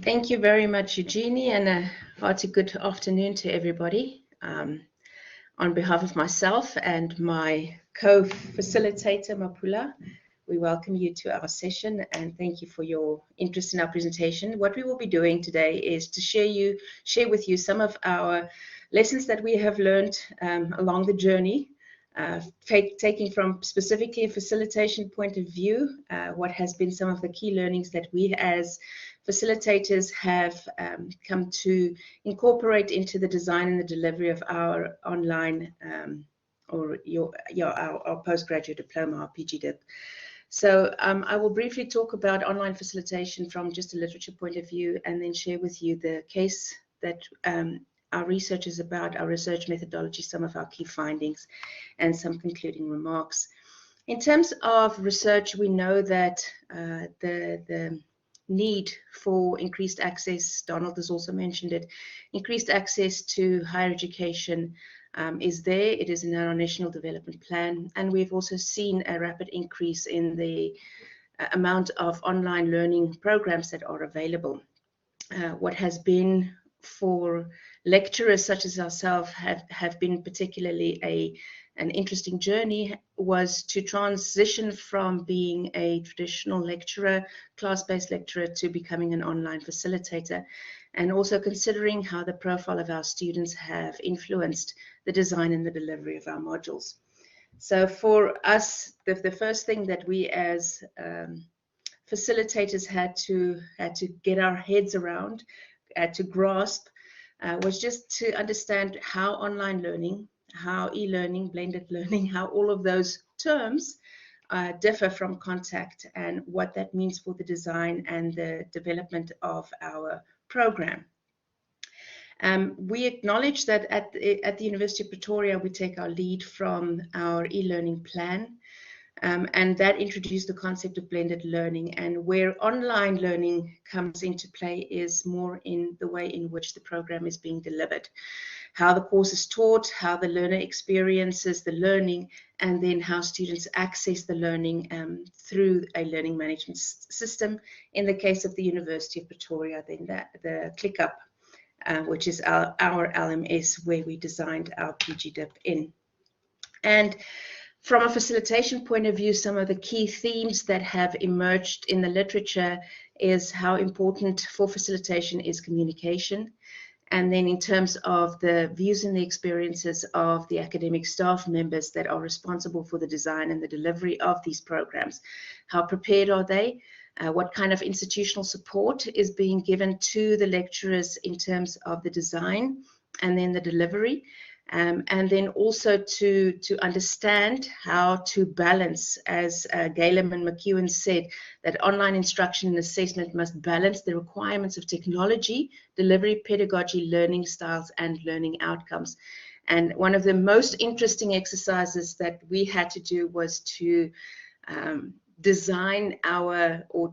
Thank you very much, Eugenie, and a hearty good afternoon to everybody. On behalf of myself and my co-facilitator, Mapula, we welcome you to our session and thank you for your interest in our presentation. What we will be doing today is to share with you some of our lessons that we have learned along the journey, taking from specifically a facilitation point of view, what has been some of the key learnings that we as facilitators have come to incorporate into the design and the delivery of our online or our postgraduate diploma, our PGDip. So I will briefly talk about online facilitation from just a literature point of view and then share with you the case that our research is about, our research methodology, some of our key findings, and some concluding remarks. In terms of research, we know that the need for increased access, Donald has also mentioned it, increased access to higher education is there. It is in our National Development Plan, and we've also seen a rapid increase in the amount of online learning programs that are available. What has been for lecturers such as ourselves have been particularly an interesting journey was to transition from being a traditional lecturer, class-based lecturer, to becoming an online facilitator, and also considering how the profile of our students have influenced the design and the delivery of our modules. So for us, the first thing that we as facilitators had to get our heads around, to grasp, was just to understand how online learning, how e-learning, blended learning, how all of those terms differ from contact and what that means for the design and the development of our program. We acknowledge that at the University of Pretoria, we take our lead from our e-learning plan, and that introduced the concept of blended learning. And where online learning comes into play is more in the way in which the program is being delivered, how the course is taught, how the learner experiences the learning, and then how students access the learning through a learning management system. In the case of the University of Pretoria, then the ClickUp, which is our LMS, where we designed our PGDip in. And from a facilitation point of view, some of the key themes that have emerged in the literature is how important for facilitation is communication. And then in terms of the views and the experiences of the academic staff members that are responsible for the design and the delivery of these programs, how prepared are they? What kind of institutional support is being given to the lecturers in terms of the design and then the delivery? And then also to understand how to balance, as Galen and McEwen said, that online instruction and assessment must balance the requirements of technology, delivery, pedagogy, learning styles, and learning outcomes. And one of the most interesting exercises that we had to do was to design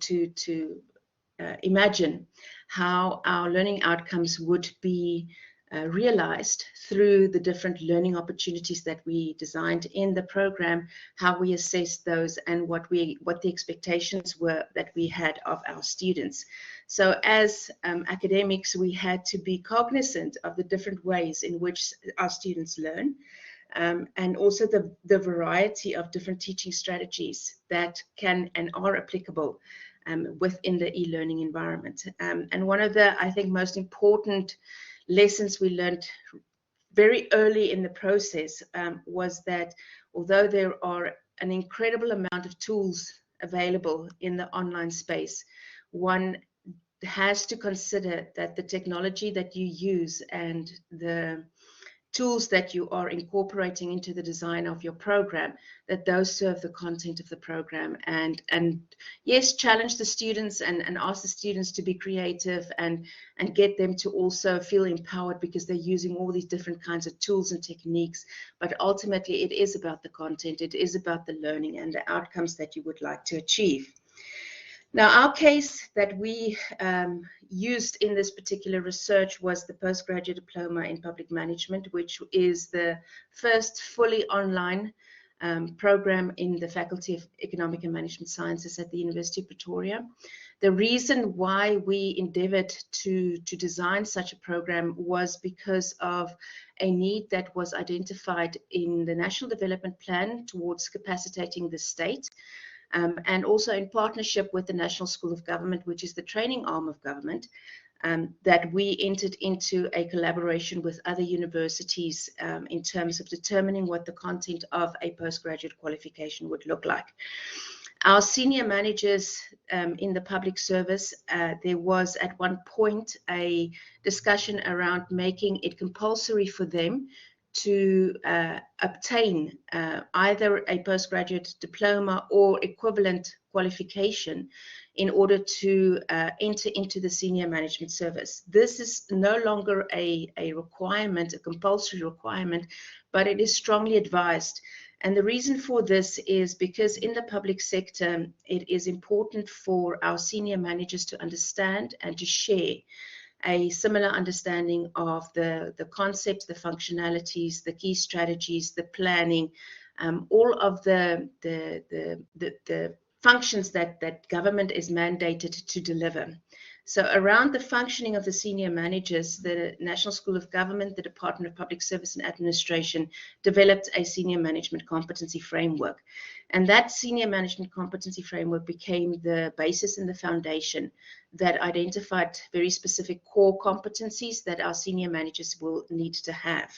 to imagine how our learning outcomes would be realized through the different learning opportunities that we designed in the program, how we assessed those, and what the expectations were that we had of our students. So as academics, we had to be cognizant of the different ways in which our students learn, and also the variety of different teaching strategies that can and are applicable within the e-learning environment. And one of the, I think, most important lessons we learned very early in the process was that although there are an incredible amount of tools available in the online space, one has to consider that the technology that you use and the tools that you are incorporating into the design of your program, that those serve the content of the program, and yes, challenge the students and ask the students to be creative and get them to also feel empowered because they're using all these different kinds of tools and techniques. But ultimately, it is about the content, it is about the learning and the outcomes that you would like to achieve. Now, our case that we used in this particular research was the postgraduate diploma in public management, which is the first fully online program in the Faculty of Economic and Management Sciences at the University of Pretoria. The reason why we endeavored to design such a program was because of a need that was identified in the National Development Plan towards capacitating the state, and also in partnership with the National School of Government, which is the training arm of government, that we entered into a collaboration with other universities in terms of determining what the content of a postgraduate qualification would look like. Our senior managers in the public service, there was at one point a discussion around making it compulsory for them to obtain either a postgraduate diploma or equivalent qualification in order to enter into the senior management service. This is no longer a requirement, a compulsory requirement, but it is strongly advised. And the reason for this is because in the public sector, it is important for our senior managers to understand and to share a similar understanding of the concepts, the functionalities, the key strategies, the planning, all of the functions that government is mandated to deliver. So around the functioning of the senior managers, the National School of Government, the Department of Public Service and Administration developed a senior management competency framework. And that senior management competency framework became the basis and the foundation that identified very specific core competencies that our senior managers will need to have.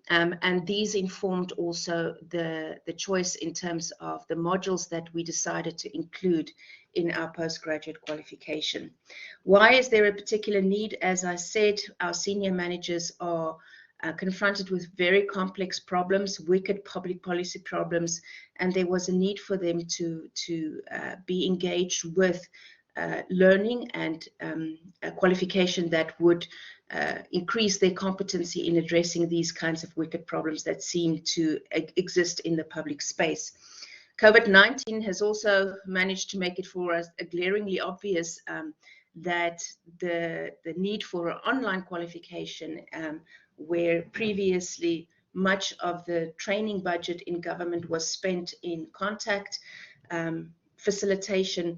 And these informed also the choice in terms of the modules that we decided to include in our postgraduate qualification. Why is there a particular need? As I said, our senior managers are confronted with very complex problems, wicked public policy problems, and there was a need for them to be engaged with learning and a qualification that would increase their competency in addressing these kinds of wicked problems that seem to exist in the public space. COVID-19 has also managed to make it for us glaringly obvious that the need for an online qualification, where previously much of the training budget in government was spent in contact facilitation,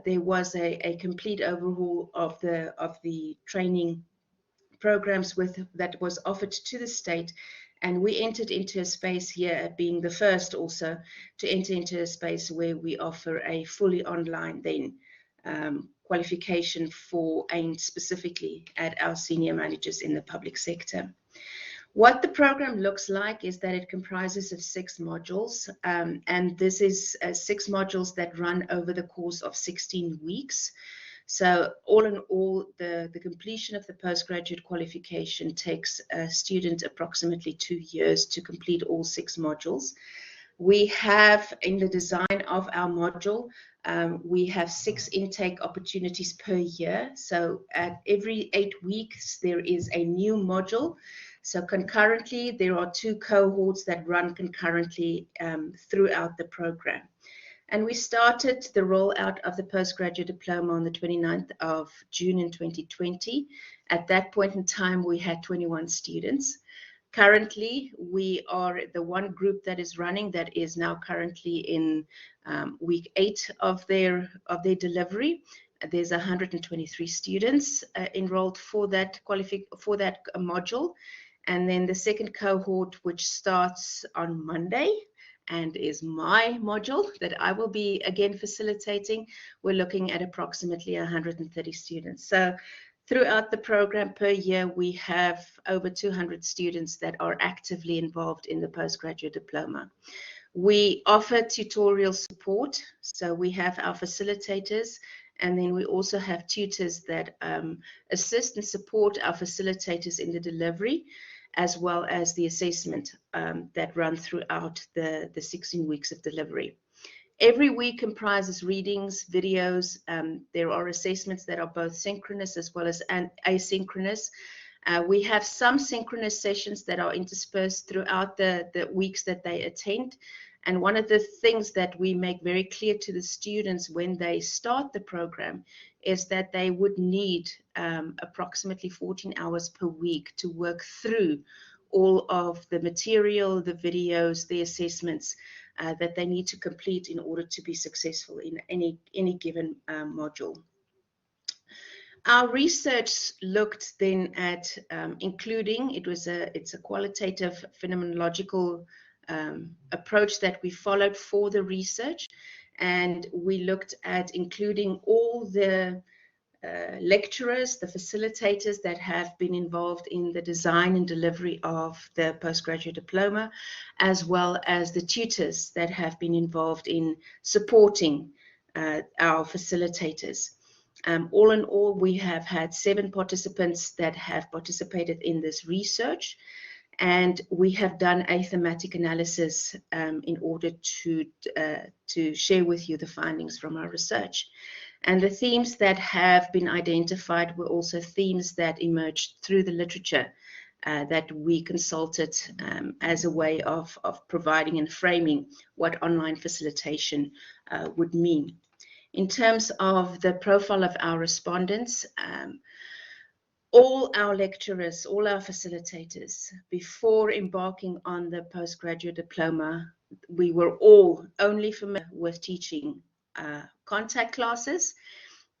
there was a complete overhaul of the training programs that was offered to the state, and we entered into a space here, being the first also to enter into a space where we offer a fully online then qualification aimed specifically at our senior managers in the public sector. What the program looks like is that it comprises of 6 modules, and this is 6 modules that run over the course of 16 weeks. So all in all, the completion of the postgraduate qualification takes a student approximately 2 years to complete all 6 modules. We have, in the design of our module, we have 6 intake opportunities per year. So at every 8 weeks, there is a new module. So concurrently, there are 2 cohorts that run concurrently throughout the program. And we started the rollout of the postgraduate diploma on the 29th of June in 2020. At that point in time, we had 21 students. Currently, we are the one group that is running that is now currently in week 8 of their delivery. There's 123 students enrolled for that module. And then the second cohort, which starts on Monday, and is my module that I will be again facilitating, we're looking at approximately 130 students. So throughout the program per year, we have over 200 students that are actively involved in the postgraduate diploma. We offer tutorial support, so we have our facilitators, and then we also have tutors that assist and support our facilitators in the delivery, as well as the assessment that run throughout the 16 weeks of delivery. Every week comprises readings, videos. There are assessments that are both synchronous as well as asynchronous. We have some synchronous sessions that are interspersed throughout the weeks that they attend. And one of the things that we make very clear to the students when they start the program is that they would need approximately 14 hours per week to work through all of the material, the videos, the assessments that they need to complete in order to be successful in any given module. Our research looked then at including, it's a qualitative phenomenological approach that we followed for the research, and we looked at including all the lecturers, the facilitators that have been involved in the design and delivery of the postgraduate diploma, as well as the tutors that have been involved in supporting our facilitators. All in all, we have had 7 participants that have participated in this research, and we have done a thematic analysis in order to share with you the findings from our research. And the themes that have been identified were also themes that emerged through the literature that we consulted as a way of providing and framing what online facilitation would mean. In terms of the profile of our respondents, all our lecturers, all our facilitators, before embarking on the postgraduate diploma, we were all only familiar with teaching contact classes.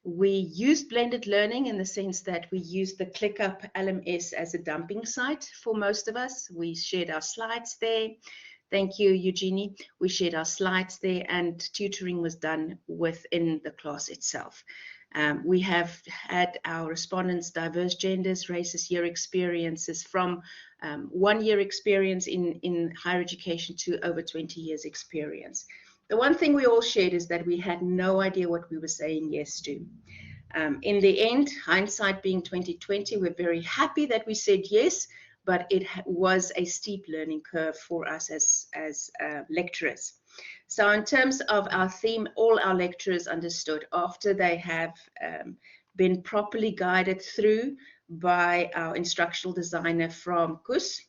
We used blended learning in the sense that we used the ClickUp LMS as a dumping site for most of us. We shared our slides there. Thank you, Eugenie. We shared our slides there, and tutoring was done within the class itself. We have had our respondents diverse genders, races, year experiences, from 1 year experience in higher education to over 20 years experience. The one thing we all shared is that we had no idea what we were saying yes to. In the end, hindsight being 2020, we're very happy that we said yes, but it was a steep learning curve for us as lecturers. So in terms of our theme, all our lecturers understood after they have been properly guided through by our instructional designer from KUS.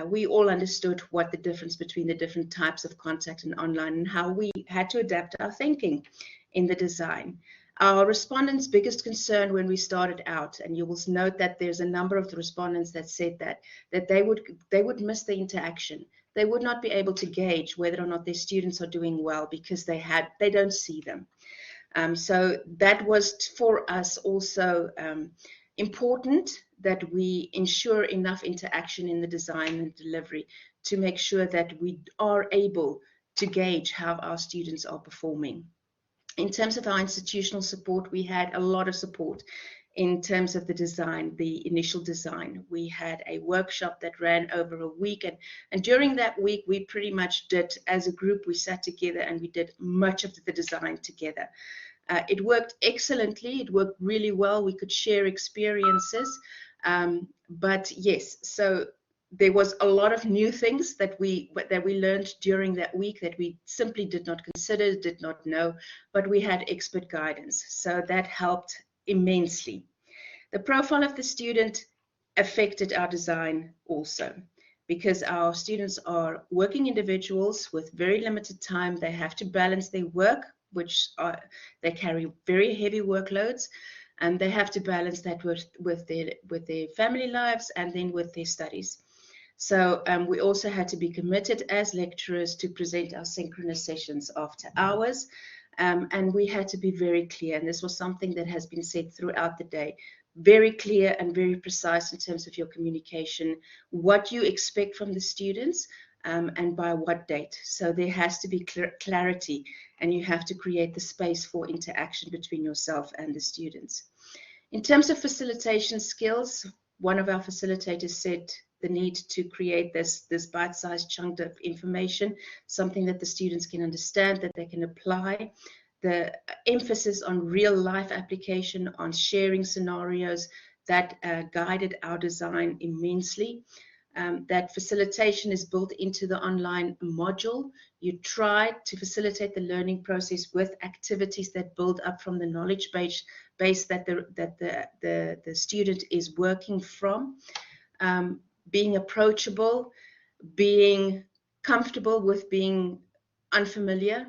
We all understood what the difference between the different types of contact and online, and how we had to adapt our thinking in the design. Our respondents' biggest concern when we started out, and you will note that there's a number of the respondents that said that they would miss the interaction. They would not be able to gauge whether or not their students are doing well because they don't see them. So that was for us also important, that we ensure enough interaction in the design and delivery to make sure that we are able to gauge how our students are performing. In terms of our institutional support, we had a lot of support in terms of the design, the initial design. We had a workshop that ran over a week, and during that week, we pretty much did, as a group, we sat together and we did much of the design together. It worked excellently. It worked really well. We could share experiences. But yes, so there was a lot of new things that we learned during that week that we simply did not consider, did not know, but we had expert guidance. So that helped immensely. The profile of the student affected our design also, because our students are working individuals with very limited time. They have to balance their work, they carry very heavy workloads, and they have to balance that with their family lives and then with their studies. So we also had to be committed as lecturers to present our synchronous sessions after hours, and we had to be very clear, and this was something that has been said throughout the day, very clear and very precise in terms of your communication, what you expect from the students, and by what date. So there has to be clarity, and you have to create the space for interaction between yourself and the students. In terms of facilitation skills, one of our facilitators said the need to create this bite-sized chunk of information, something that the students can understand, that they can apply. The emphasis on real-life application, on sharing scenarios, that guided our design immensely. That facilitation is built into the online module. You try to facilitate the learning process with activities that build up from the knowledge base that the student is working from. Being approachable, being comfortable with being unfamiliar,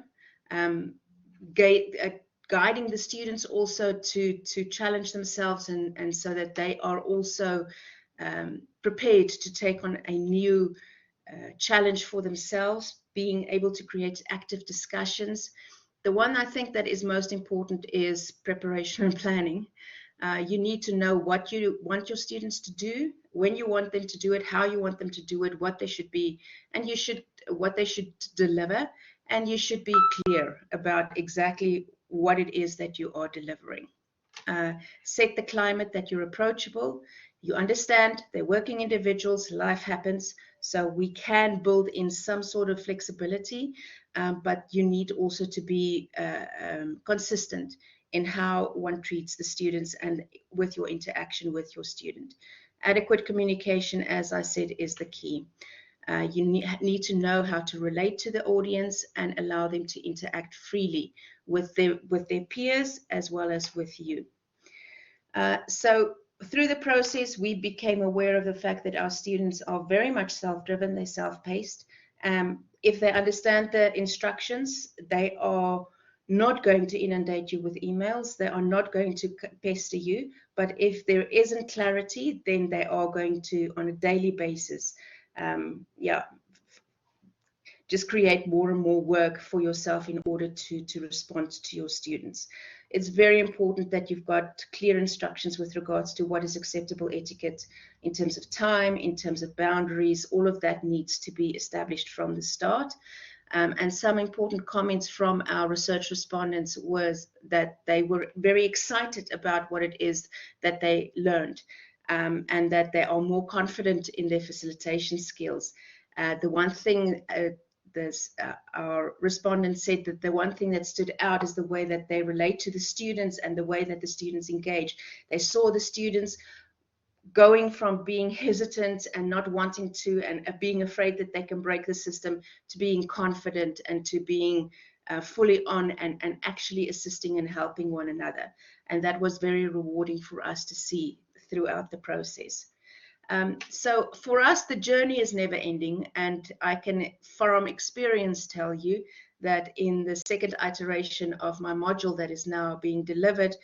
guiding the students also to challenge themselves, and so that they are also prepared to take on a new challenge for themselves, being able to create active discussions. The one I think that is most important is preparation and planning. You need to know what you want your students to do, when you want them to do it, how you want them to do it, what they should be, and what they should deliver, and you should be clear about exactly what it is that you are delivering. Set the climate that you're approachable. You understand they're working individuals, life happens, so we can build in some sort of flexibility, but you need also to be consistent in how one treats the students and with your interaction with your student. Adequate communication, as I said, is the key. You need to know how to relate to the audience and allow them to interact freely with their peers as well as with you. So through the process, we became aware of the fact that our students are very much self-driven, they're self-paced. If they understand the instructions, they are not going to inundate you with emails, they are not going to pester you, but if there isn't clarity, then they are going to, on a daily basis, just create more and more work for yourself in order to respond to your students. It's very important that you've got clear instructions with regards to what is acceptable etiquette in terms of time, in terms of boundaries. All of that needs to be established from the start. And some important comments from our research respondents was that they were very excited about what it is that they learned, and that they are more confident in their facilitation skills. The one thing our respondents said that the one thing that stood out is the way that they relate to the students and the way that the students engage. They saw the students going from being hesitant and not wanting to and being afraid that they can break the system to being confident and to being fully on and actually assisting and helping one another. And that was very rewarding for us to see throughout the process. So for us, the journey is never ending, and I can, from experience, tell you that in the second iteration of my module that is now being delivered,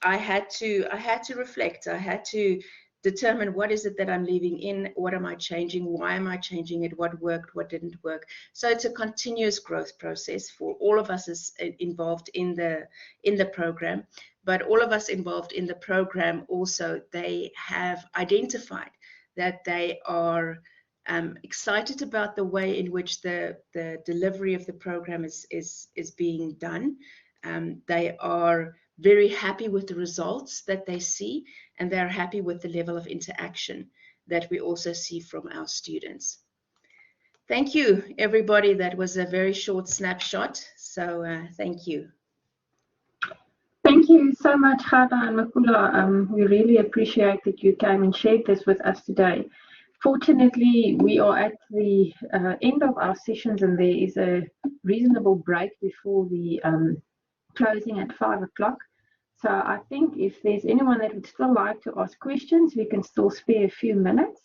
I had to reflect. I had to determine what is it that I'm leaving in, what am I changing, why am I changing it, what worked, what didn't work. So it's a continuous growth process for all of us as involved in the program. But all of us involved in the program also, they have identified that they are excited about the way in which the delivery of the program is being done. They are very happy with the results that they see, and they're happy with the level of interaction that we also see from our students. Thank you, everybody. That was a very short snapshot. So thank you. Thank you so much, Gerda and Mapula. We really appreciate that you came and shared this with us today. Fortunately, we are at the end of our sessions, and there is a reasonable break before the closing at 5 o'clock. So I think if there's anyone that would still like to ask questions, we can still spare a few minutes.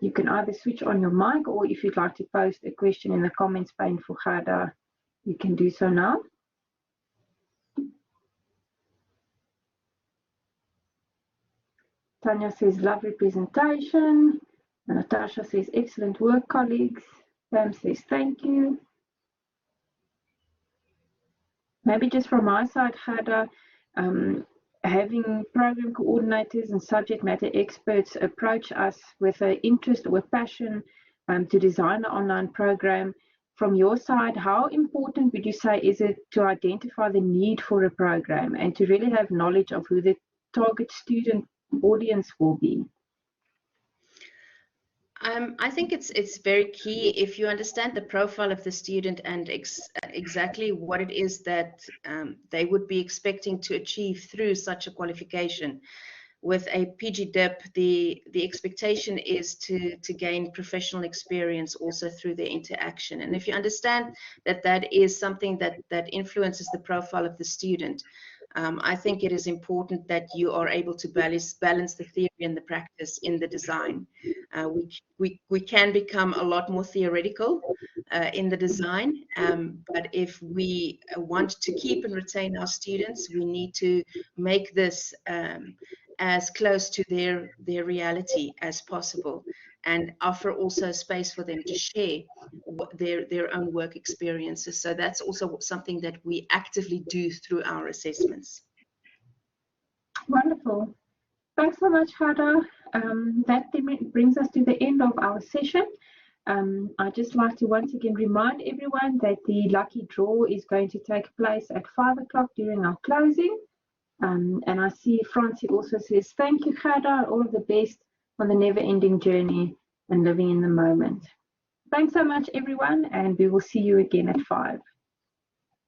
You can either switch on your mic, or if you'd like to post a question in the comments pane for Gerda, you can do so now. Tanya says, lovely presentation. Natasha says, excellent work, colleagues. Pam says, thank you. Maybe just from my side, Gerda, having program coordinators and subject matter experts approach us with an interest or a passion to design an online program. From your side, how important would you say is it to identify the need for a program and to really have knowledge of who the target student audience will be? I think it's very key if you understand the profile of the student and exactly what it is that they would be expecting to achieve through such a qualification. With a PG DIP, the expectation is to gain professional experience also through their interaction. And if you understand that that is something that influences the profile of the student, I think it is important that you are able to balance the theory and the practice in the design. We can become a lot more theoretical in the design, but if we want to keep and retain our students, we need to make this as close to their reality as possible, and offer also space for them to share their own work experiences. So that's also something that we actively do through our assessments. Wonderful. Thanks so much, Gerda. That brings us to the end of our session. I'd just like to once again remind everyone that the lucky draw is going to take place at 5 o'clock during our closing. And I see Francie also says, thank you, Gerda, all of the best on the never-ending journey and living in the moment. Thanks so much, everyone, and we will see you again at 5.